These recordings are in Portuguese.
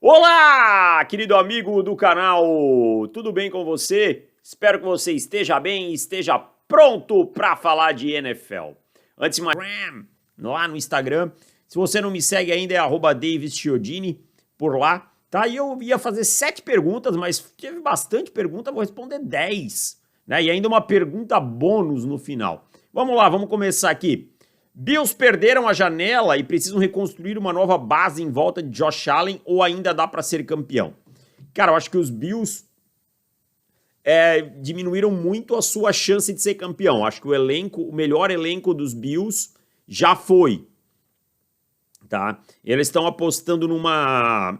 Olá, querido amigo do canal, tudo bem com você? Espero que você esteja bem e esteja pronto para falar de NFL. Antes de mais, lá no Instagram, se você não me segue ainda é @davischiodini por lá, tá? E eu ia fazer 7 perguntas, mas teve bastante pergunta, vou responder 10, né? E ainda uma pergunta bônus no final. Vamos lá, vamos começar aqui. Bills perderam a janela e precisam reconstruir uma nova base em volta de Josh Allen ou ainda dá para ser campeão? Cara, eu acho que os Bills diminuíram muito a sua chance de ser campeão. Acho que o melhor elenco dos Bills já foi, tá? Eles estão apostando numa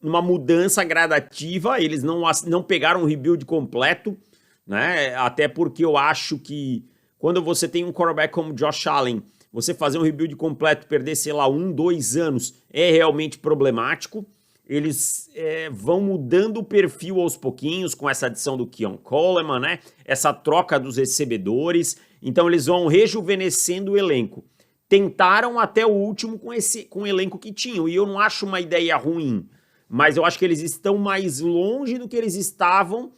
mudança gradativa, eles não pegaram um rebuild completo, né? Até porque eu acho que quando você tem um quarterback como Josh Allen, você fazer um rebuild completo, perder, sei lá, 1, 2 anos, é realmente problemático. Eles vão mudando o perfil aos pouquinhos, com essa adição do Keon Coleman, né? Essa troca dos recebedores. Então eles vão rejuvenescendo o elenco. Tentaram até o último com o elenco que tinham, e eu não acho uma ideia ruim, mas eu acho que eles estão mais longe do que eles estavam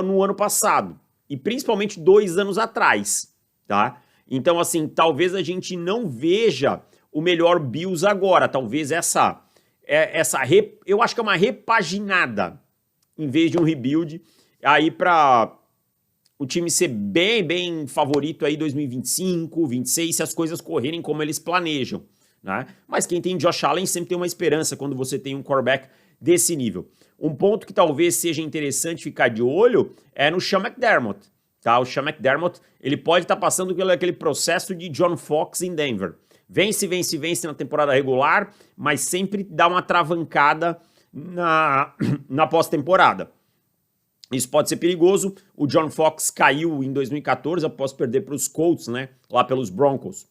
no ano passado. E principalmente 2 anos atrás, tá? Então, assim, talvez a gente não veja o melhor Bills agora. Talvez eu acho que é uma repaginada, em vez de um rebuild, aí para o time ser bem favorito aí 2025, 26, se as coisas correrem como eles planejam, né? Mas quem tem Josh Allen sempre tem uma esperança quando você tem um quarterback desse nível. Um ponto que talvez seja interessante ficar de olho é no Sean McDermott, tá? O Sean McDermott, ele pode estar passando pelo aquele processo de John Fox em Denver. Vence na temporada regular, mas sempre dá uma travancada na pós-temporada. Isso pode ser perigoso. O John Fox caiu em 2014 após perder para os Colts, né? Lá pelos Broncos.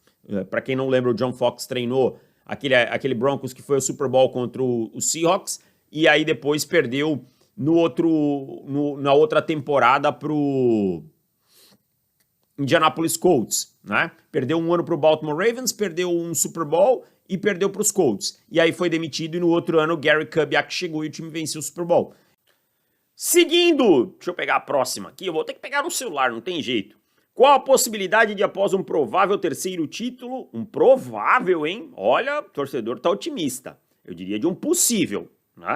Para quem não lembra, o John Fox treinou aquele Broncos que foi o Super Bowl contra o Seahawks, e aí depois perdeu na outra temporada pro Indianapolis Colts, né? Perdeu um ano pro Baltimore Ravens, perdeu um Super Bowl e perdeu pros Colts. E aí foi demitido e no outro ano o Gary Kubiak chegou e o time venceu o Super Bowl. Seguindo, deixa eu pegar a próxima aqui, eu vou ter que pegar no celular, não tem jeito. Qual a possibilidade de após um provável terceiro título, um provável, hein? Olha, o torcedor tá otimista. Eu diria de um possível.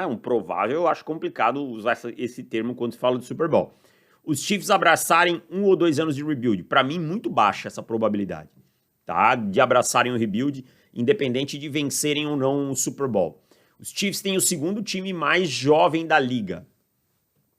Um provável, eu acho complicado usar esse termo quando se fala de Super Bowl. Os Chiefs abraçarem 1 ou 2 anos de rebuild. Para mim, muito baixa essa probabilidade, tá? De abraçarem o rebuild, independente de vencerem ou não o Super Bowl. Os Chiefs têm o segundo time mais jovem da liga,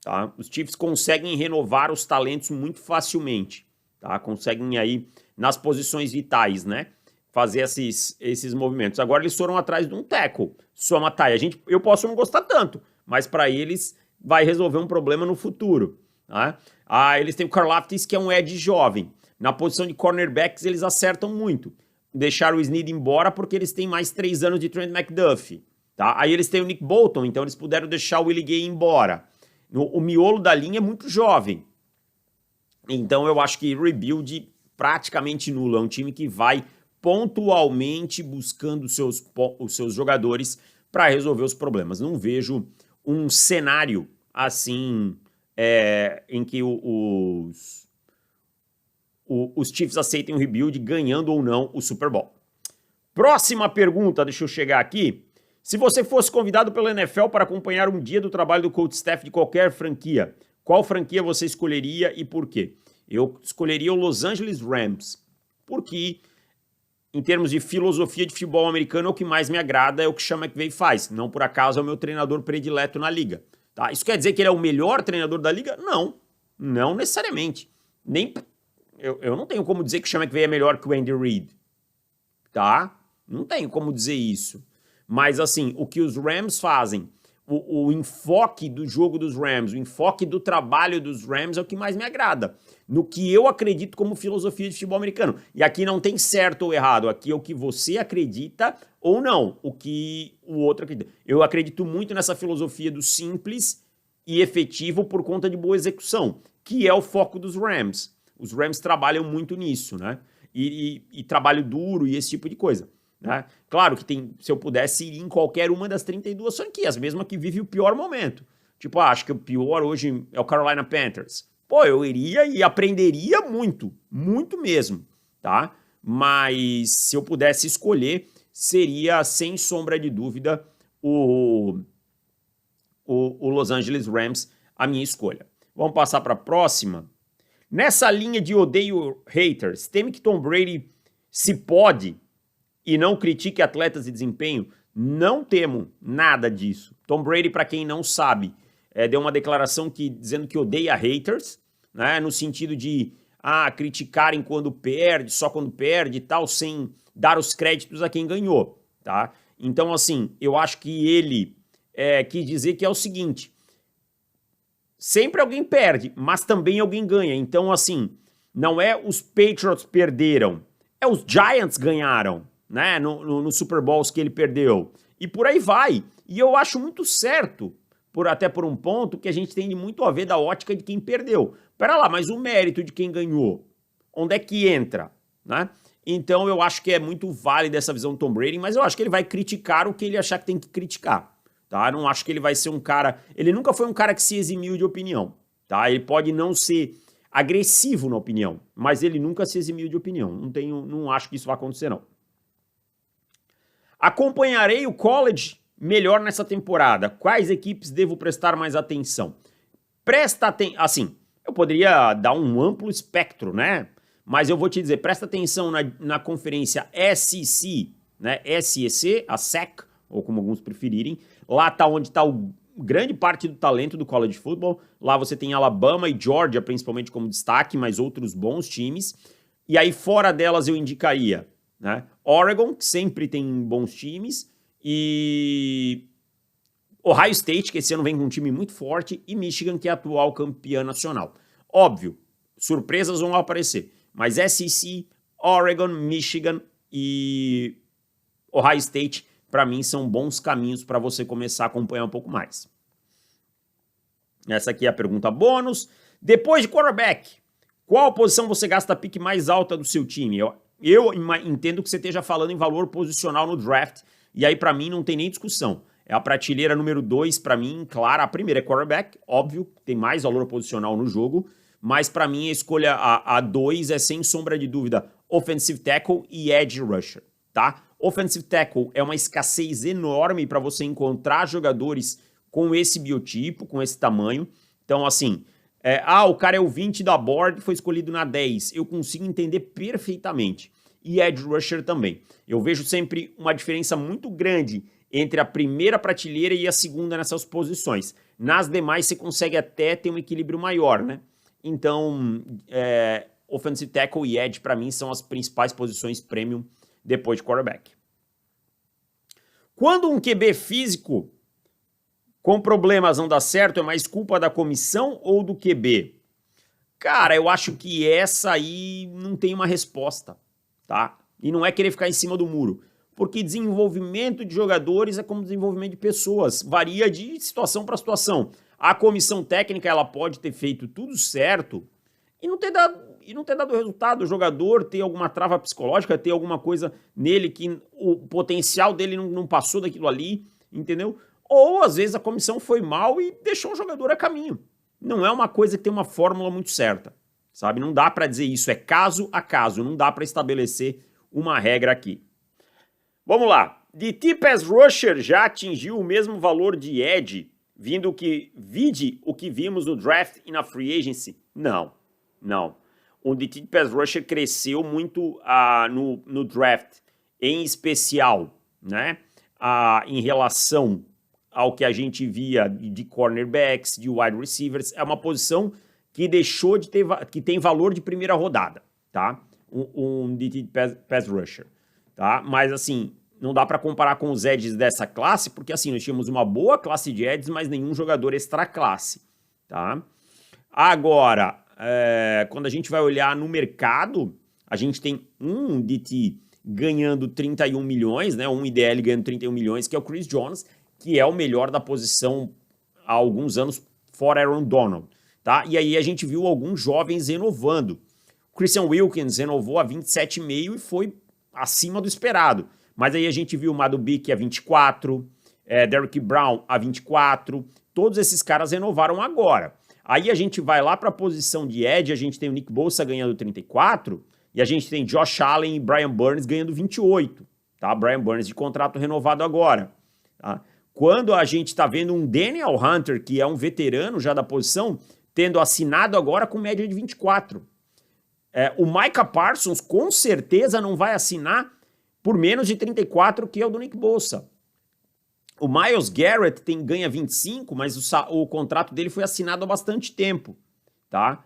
tá? Os Chiefs conseguem renovar os talentos muito facilmente, tá? Conseguem aí, nas posições vitais, né? Fazer esses movimentos. Agora eles foram atrás de um tackle, Suamatai. Eu posso não gostar tanto, mas para eles vai resolver um problema no futuro, tá? Eles têm o Karlaftis, que é um edge jovem. Na posição de cornerbacks eles acertam muito. Deixaram o Snead embora porque eles têm mais 3 anos de Trent McDuffie, tá? Aí eles têm o Nick Bolton, então eles puderam deixar o Willie Gay embora. O miolo da linha é muito jovem. Então eu acho que rebuild praticamente nulo. É um time que vai pontualmente buscando os seus jogadores para resolver os problemas. Não vejo um cenário assim em que os Chiefs aceitem o rebuild ganhando ou não o Super Bowl. Próxima pergunta, deixa eu chegar aqui. Se você fosse convidado pela NFL para acompanhar um dia do trabalho do coach staff de qualquer franquia, qual franquia você escolheria e por quê? Eu escolheria o Los Angeles Rams, porque em termos de filosofia de futebol americano, o que mais me agrada é o que Sean McVay faz. Não por acaso é o meu treinador predileto na liga. Tá? Isso quer dizer que ele é o melhor treinador da liga? Não, não necessariamente. Eu não tenho como dizer que o Sean McVay é melhor que o Andy Reid. Tá? Não tenho como dizer isso. Mas assim, o que os Rams fazem, o enfoque do jogo dos Rams, o enfoque do trabalho dos Rams é o que mais me agrada. No que eu acredito como filosofia de futebol americano. E aqui não tem certo ou errado, aqui é o que você acredita ou não, o que o outro acredita. Eu acredito muito nessa filosofia do simples e efetivo por conta de boa execução, que é o foco dos Rams. Os Rams trabalham muito nisso, né? E trabalho duro e esse tipo de coisa. né? Claro que se eu pudesse ir em qualquer uma das 32 franquias, mesmo que vive o pior momento. Tipo, acho que o pior hoje é o Carolina Panthers. Pô, eu iria e aprenderia muito, muito mesmo, tá? Mas se eu pudesse escolher, seria, sem sombra de dúvida, o Los Angeles Rams a minha escolha. Vamos passar para a próxima. Nessa linha de odeio haters, teme que Tom Brady se pode e não critique atletas de desempenho? Não temo nada disso. Tom Brady, para quem não sabe, deu uma declaração dizendo que odeia haters, né, no sentido de criticarem quando perde, só quando perde e tal, sem dar os créditos a quem ganhou, tá? Então, assim, eu acho que ele quis dizer que é o seguinte: sempre alguém perde, mas também alguém ganha. Então, assim, não é os Patriots perderam, é os Giants ganharam, né, no Super Bowls que ele perdeu. E por aí vai. E eu acho muito certo, até por um ponto, que a gente tem muito a ver da ótica de quem perdeu. Pera lá, mas o mérito de quem ganhou, onde é que entra, né? Então eu acho que é muito válida essa visão do Tom Brady, mas eu acho que ele vai criticar o que ele achar que tem que criticar, tá? Eu não acho que ele vai ser um cara... Ele nunca foi um cara que se eximiu de opinião, tá? Ele pode não ser agressivo na opinião, mas ele nunca se eximiu de opinião. Não acho que isso vai acontecer, não. Acompanharei o college melhor nessa temporada. Quais equipes devo prestar mais atenção? Presta atenção... Assim, eu poderia dar um amplo espectro, né? Mas eu vou te dizer, presta atenção na conferência SEC, né? SEC, a SEC, ou como alguns preferirem. Lá tá onde está grande parte do talento do college football. Lá você tem Alabama e Georgia, principalmente como destaque, mas outros bons times. E aí fora delas eu indicaria, né, Oregon, que sempre tem bons times, e Ohio State, que esse ano vem com um time muito forte, e Michigan, que é a atual campeã nacional. Óbvio, surpresas vão aparecer, mas SEC, Oregon, Michigan e Ohio State, para mim, são bons caminhos para você começar a acompanhar um pouco mais. Essa aqui é a pergunta bônus. Depois de quarterback, qual posição você gasta a pique mais alta do seu time? Eu entendo que você esteja falando em valor posicional no draft, e aí para mim não tem nem discussão. É a prateleira número 2, para mim, claro, a primeira é quarterback, óbvio, tem mais valor posicional no jogo, mas para mim a escolha a 2 é sem sombra de dúvida offensive tackle e edge rusher, tá? Offensive tackle é uma escassez enorme para você encontrar jogadores com esse biotipo, com esse tamanho. Então, assim, o cara é o 20 da board, foi escolhido na 10. Eu consigo entender perfeitamente. E edge rusher também. Eu vejo sempre uma diferença muito grande entre a primeira prateleira e a segunda nessas posições. Nas demais, você consegue até ter um equilíbrio maior, né? Então, offensive tackle e edge, para mim, são as principais posições premium depois de quarterback. Quando um QB físico com problemas não dá certo, é mais culpa da comissão ou do QB? Cara, eu acho que essa aí não tem uma resposta, tá? E não é querer ficar em cima do muro, porque desenvolvimento de jogadores é como desenvolvimento de pessoas, varia de situação para situação. A comissão técnica, ela pode ter feito tudo certo e não ter dado resultado, o jogador ter alguma trava psicológica, ter alguma coisa nele que o potencial dele não passou daquilo ali, entendeu? Ou às vezes a comissão foi mal e deixou o jogador a caminho. Não é uma coisa que tem uma fórmula muito certa, sabe? Não dá para dizer isso, é caso a caso, não dá para estabelecer uma regra aqui. Vamos lá. DT Pass Rusher já atingiu o mesmo valor de edge, vide o que vimos no draft e na free agency? Não. O DT Pass Rusher cresceu muito no draft, em especial, né? Em relação ao que a gente via de cornerbacks, de wide receivers. É uma posição que deixou de ter, que tem valor de primeira rodada, tá? Um DT Pass Rusher, tá? Mas assim, não dá para comparar com os edges dessa classe, porque assim, nós tínhamos uma boa classe de edges, mas nenhum jogador extra classe, tá? Agora, quando a gente vai olhar no mercado, a gente tem um DT ganhando 31 milhões, né? Um IDL ganhando 31 milhões, que é o Chris Jones, que é o melhor da posição há alguns anos, fora Aaron Donald, tá? E aí a gente viu alguns jovens renovando. Christian Wilkins renovou a 27,5 e foi acima do esperado. Mas aí a gente viu o Madubuike a 24, Derrick Brown a 24, todos esses caras renovaram agora. Aí a gente vai lá para a posição de edge, a gente tem o Nick Bosa ganhando 34, e a gente tem Josh Allen e Brian Burns ganhando 28, tá? Brian Burns de contrato renovado agora, tá? Quando a gente está vendo um Daniel Hunter, que é um veterano já da posição, tendo assinado agora com média de 24. O Micah Parsons com certeza não vai assinar por menos de 34, que é o do Nick Bosa. O Myles Garrett ganha 25, mas o contrato dele foi assinado há bastante tempo, tá?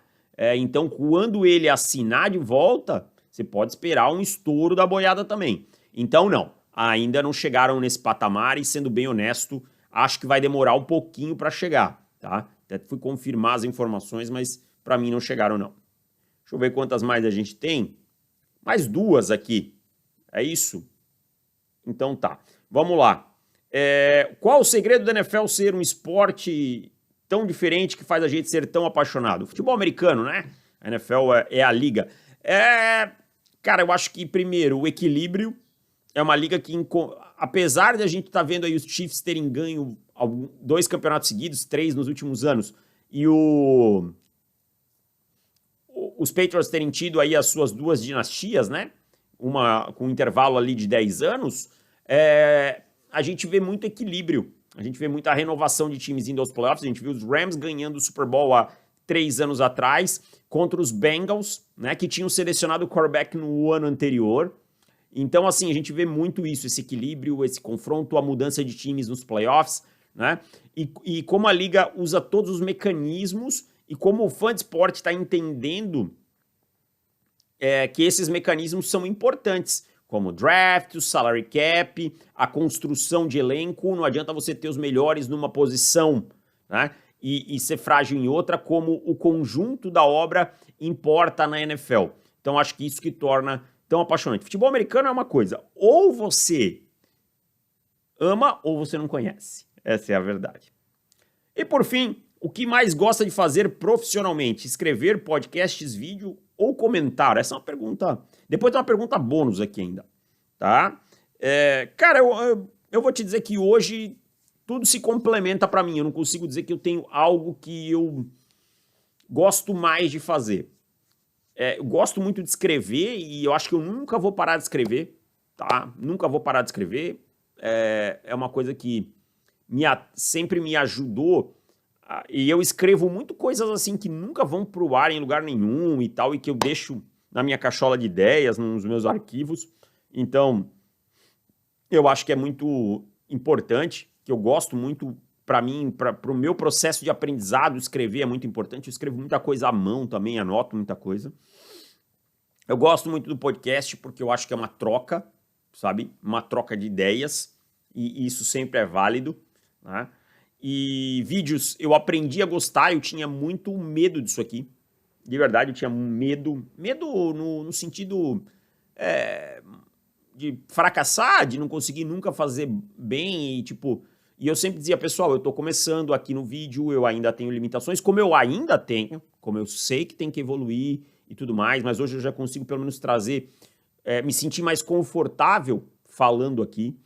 Então, quando ele assinar de volta, você pode esperar um estouro da boiada também. Então, não, ainda não chegaram nesse patamar e, sendo bem honesto, acho que vai demorar um pouquinho para chegar, tá? Até fui confirmar as informações, mas para mim não chegaram, não. Deixa eu ver quantas mais a gente tem. Mais 2 aqui. É isso? Então tá. Vamos lá. Qual o segredo da NFL ser um esporte tão diferente que faz a gente ser tão apaixonado? Futebol americano, né? A NFL é a liga. Cara, eu acho que, primeiro, o equilíbrio é uma liga que, apesar de a gente estar vendo aí os Chiefs terem ganho 2 campeonatos seguidos, 3 nos últimos anos, e os Patriots terem tido aí as suas 2 dinastias, né? Uma com um intervalo ali de 10 anos, a gente vê muito equilíbrio, a gente vê muita renovação de times indo aos playoffs, a gente viu os Rams ganhando o Super Bowl há 3 anos atrás, contra os Bengals, né, que tinham selecionado o quarterback no ano anterior. Então, assim, a gente vê muito isso, esse equilíbrio, esse confronto, a mudança de times nos playoffs, né, e como a liga usa todos os mecanismos e como o fã de esporte está entendendo que esses mecanismos são importantes, como o draft, o salary cap, a construção de elenco. Não adianta você ter os melhores numa posição, né, e ser frágil em outra, como o conjunto da obra importa na NFL. Então, acho que isso que torna tão apaixonante. Futebol americano é uma coisa, ou você ama ou você não conhece. Essa é a verdade. E por fim, o que mais gosta de fazer profissionalmente? Escrever podcasts, vídeo ou comentar? Essa é uma pergunta. Depois tem uma pergunta bônus aqui ainda, tá? Cara, eu vou te dizer que hoje tudo se complementa para mim. Eu não consigo dizer que eu tenho algo que eu gosto mais de fazer. Eu gosto muito de escrever e eu acho que eu nunca vou parar de escrever, tá? Nunca vou parar de escrever. É uma coisa que sempre me ajudou. E eu escrevo muito coisas assim que nunca vão pro ar em lugar nenhum e tal, e que eu deixo na minha cachola de ideias, nos meus arquivos. Então, eu acho que é muito importante, que eu gosto muito, para mim, para o meu processo de aprendizado, escrever é muito importante. Eu escrevo muita coisa à mão também, anoto muita coisa. Eu gosto muito do podcast porque eu acho que é uma troca, sabe? Uma troca de ideias, e isso sempre é válido, né? E vídeos, eu aprendi a gostar, eu tinha muito medo disso aqui. De verdade, eu tinha medo no sentido de fracassar, de não conseguir nunca fazer bem, e eu sempre dizia, pessoal, eu tô começando aqui no vídeo, eu ainda tenho limitações, como eu sei que tem que evoluir e tudo mais, mas hoje eu já consigo pelo menos trazer, me sentir mais confortável falando aqui.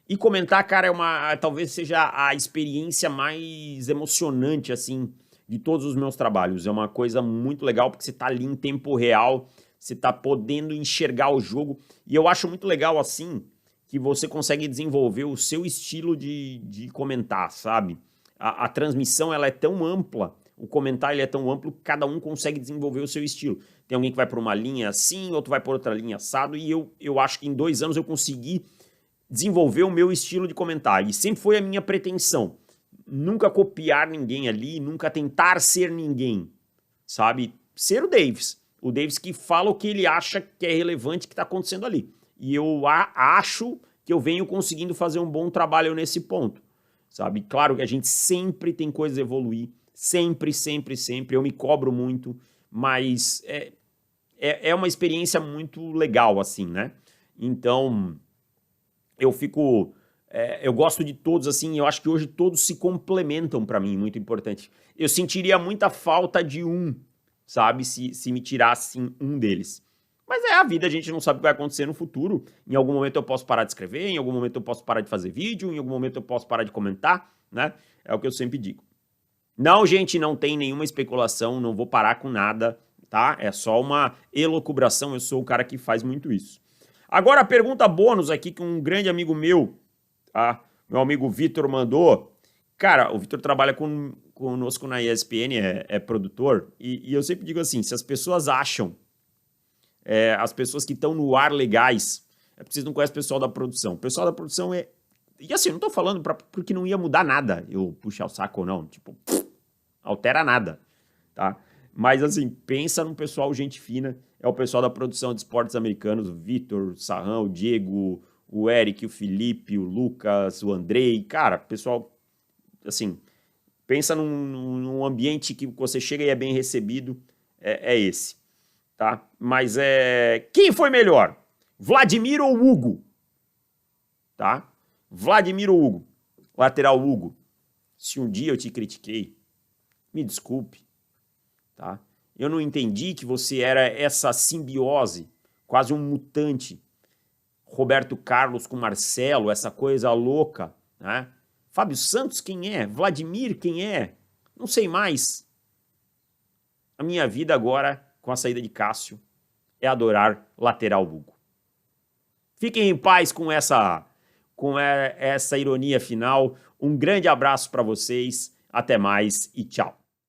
E comentar, cara, talvez seja a experiência mais emocionante, assim, de todos os meus trabalhos. É uma coisa muito legal, porque você tá ali em tempo real, você tá podendo enxergar o jogo. E eu acho muito legal, assim, que você consegue desenvolver o seu estilo de comentar, sabe? A transmissão, ela é tão ampla, o comentário ele é tão amplo que cada um consegue desenvolver o seu estilo. Tem alguém que vai por uma linha assim, outro vai por outra linha assado, e eu acho que em 2 anos eu consegui desenvolver o meu estilo de comentar, e sempre foi a minha pretensão, nunca copiar ninguém ali, nunca tentar ser ninguém, sabe? Ser o Davis que fala o que ele acha que é relevante que está acontecendo ali, e eu acho que eu venho conseguindo fazer um bom trabalho nesse ponto, sabe? Claro que a gente sempre tem coisas a evoluir, sempre, eu me cobro muito, mas é uma experiência muito legal, assim, né? Então, eu gosto de todos, assim, eu acho que hoje todos se complementam para mim, muito importante. Eu sentiria muita falta de um, sabe, se me tirassem um deles. Mas é a vida, a gente não sabe o que vai acontecer no futuro. Em algum momento eu posso parar de escrever, em algum momento eu posso parar de fazer vídeo, em algum momento eu posso parar de comentar, né? É o que eu sempre digo. Não, gente, não tem nenhuma especulação, não vou parar com nada, tá? É só uma elucubração, eu sou o cara que faz muito isso. Agora a pergunta bônus aqui que um grande amigo meu, tá? Meu amigo Vitor mandou. Cara, o Vitor trabalha conosco na ESPN, é produtor, e eu sempre digo assim, se as pessoas acham, as pessoas que estão no ar legais, é porque vocês não conhecem o pessoal da produção. O pessoal da produção é... E assim, eu não tô falando porque não ia mudar nada eu puxar o saco ou não, tipo, altera nada, tá? Mas assim, pensa num pessoal gente fina, é o pessoal da produção de esportes americanos, o Vitor, o Sarrão, o Diego, o Eric, o Felipe, o Lucas, o Andrei, cara, pessoal, assim, pensa num ambiente que você chega e é bem recebido, é esse, tá? Mas quem foi melhor? Vladimir ou Hugo? Tá? Vladimir ou Hugo? Lateral Hugo. Se um dia eu te critiquei, me desculpe, tá? Eu não entendi que você era essa simbiose, quase um mutante. Roberto Carlos com Marcelo, essa coisa louca, né? Fábio Santos, quem é? Vladimir, quem é? Não sei mais. A minha vida agora, com a saída de Cássio, é adorar lateral Hugo. Fiquem em paz com essa ironia final. Um grande abraço para vocês, até mais e tchau.